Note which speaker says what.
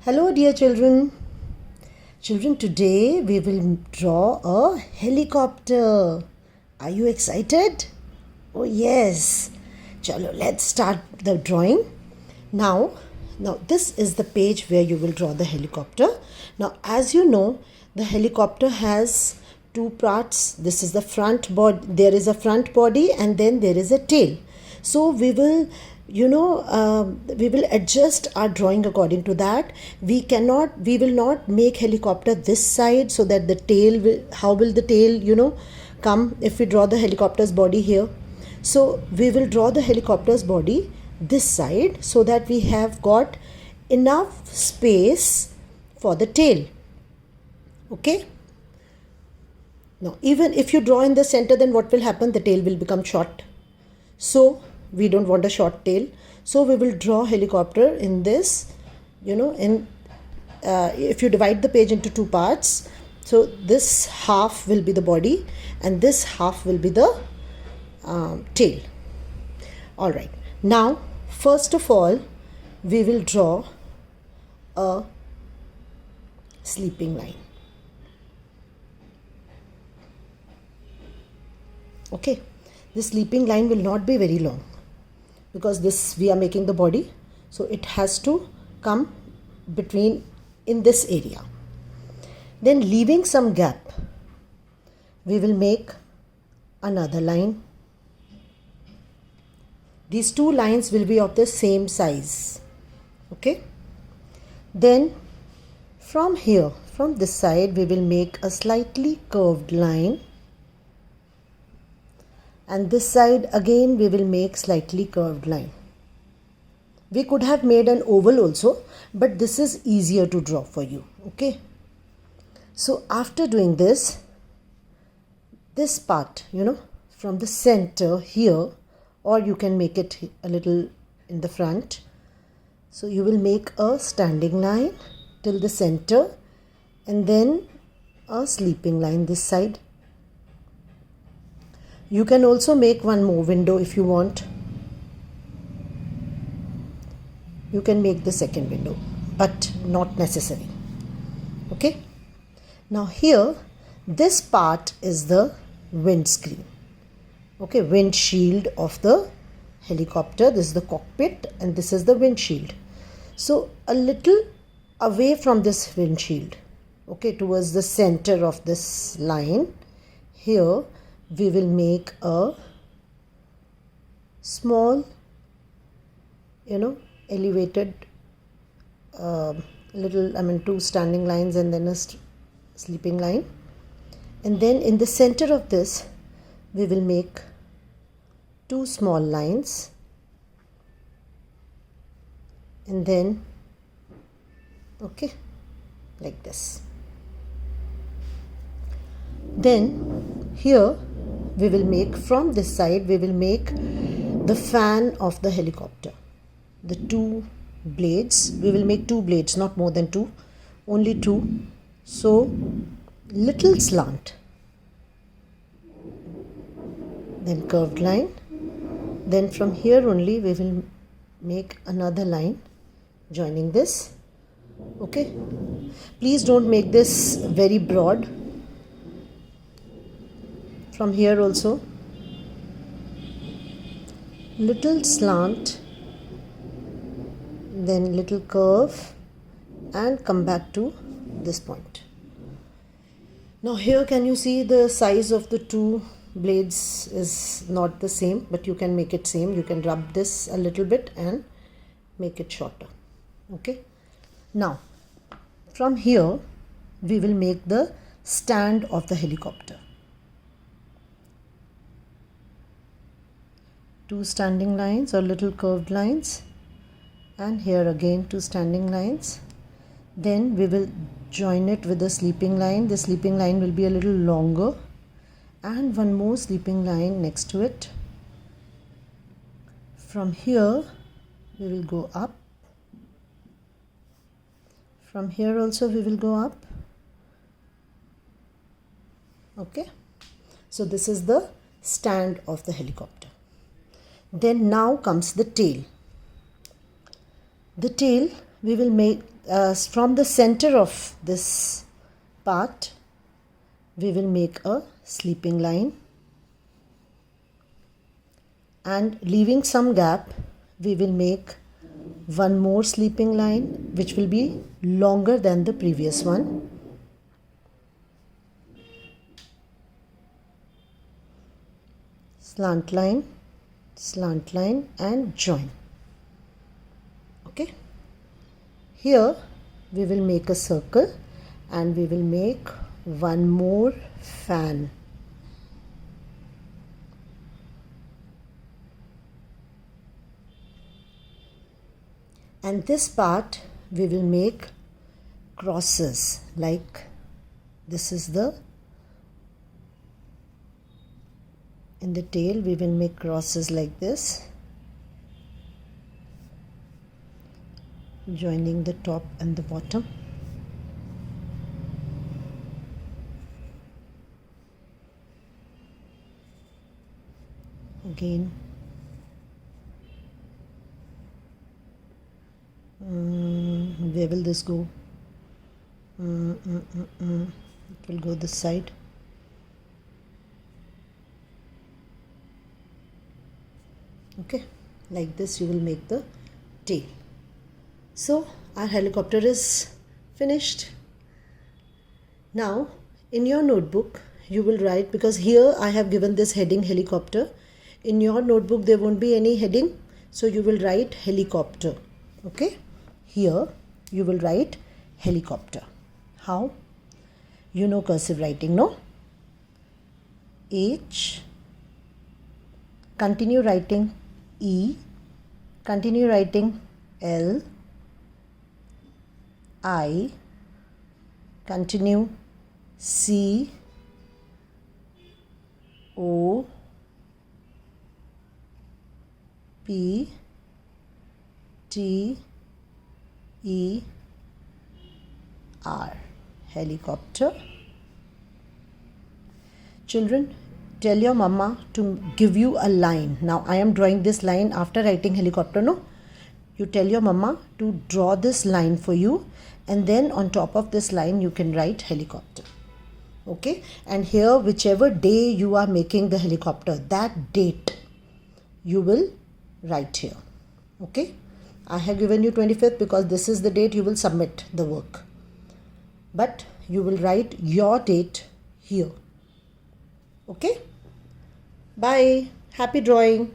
Speaker 1: Hello, dear children. Children, today we will draw a helicopter. Are you excited? Oh, yes. Chalo, let's start the drawing. Now, this is the page where you will draw the helicopter. Now, as you know, the helicopter has two parts. This is the front body. There is a front body and then there is a tail. So we will we will adjust our drawing according to that. We will not make helicopter this side, so that the tail will, how will the tail come if we draw the helicopter's body here? So we will draw the helicopter's body this side, so that we have got enough space for the tail. Okay. Now, even if you draw in the center, then what will happen? The tail will become short. So we don't want a short tail. So we will draw helicopter in this, if you divide the page into two parts. So this half will be the body and this half will be the tail. All right. Now, first of all, we will draw a sleeping line. Okay. The sleeping line will not be very long, because this we are making the body, so it has to come between in this area. Then, leaving some gap, we will make another line. These two lines will be of the same size. Okay. Then from here, from this side, we will make a slightly curved line, and this side again we will make slightly curved line. We could have made an oval also, but this is easier to draw for you. Okay. So after doing this part, from the center here, or you can make it a little in the front. So you will make a standing line till the center, and then a sleeping line this side. You can also make one more window if you want. You can make the second window, but not necessary. Okay. Now here, this part is the windscreen. Okay, windshield of the helicopter. This is the cockpit and this is the windshield. So a little away from this windshield, okay, towards the center of this line, here we will make a small, elevated two standing lines and then a sleeping line. And then in the center of this, we will make two small lines, and then, okay, like this. Then here we will make, from this side we will make the fan of the helicopter. The two blades, we will make two blades, not more than two, only two. So little slant, then curved line. Then from here only we will make another line joining this. Okay. Please don't make this very broad. From here also, little slant, then little curve, and come back to this point. Now here, can you see the size of the two blades is not the same, but you can make it same. You can rub this a little bit and make it shorter. Okay. Now from here we will make the stand of the helicopter. Two standing lines or little curved lines, and here again two standing lines. Then we will join it with a sleeping line. The sleeping line will be a little longer, and one more sleeping line next to it. From here we will go up. From here also we will go up. Okay. So this is the stand of the helicopter. Then now comes the tail. The tail we will make from the center of this part, we will make a sleeping line, and leaving some gap, we will make one more sleeping line which will be longer than the previous one. Slant line, and join. Okay. Here we will make a circle and we will make one more fan. And this part we will make crosses, like this is the, in the tail we will make crosses like this, joining the top and the bottom. Again, where will this go? It will go this side. Okay, like this you will make the tail. So our helicopter is finished. Now in your notebook you will write, because here I have given this heading helicopter. In your notebook there won't be any heading, so you will write helicopter. Okay, here you will write helicopter. How? You know cursive writing, no? H, continue writing E, continue writing L, I, continue C, O, P, T, E, R, helicopter. Children, tell your mama to give you a line. Now I am drawing this line after writing helicopter, no? You tell your mama to draw this line for you, and then on top of this line you can write helicopter. Okay, and here whichever day you are making the helicopter, that date you will write here. Okay, I have given you 25th because this is the date you will submit the work, but you will write your date here. Okay, bye, happy drawing.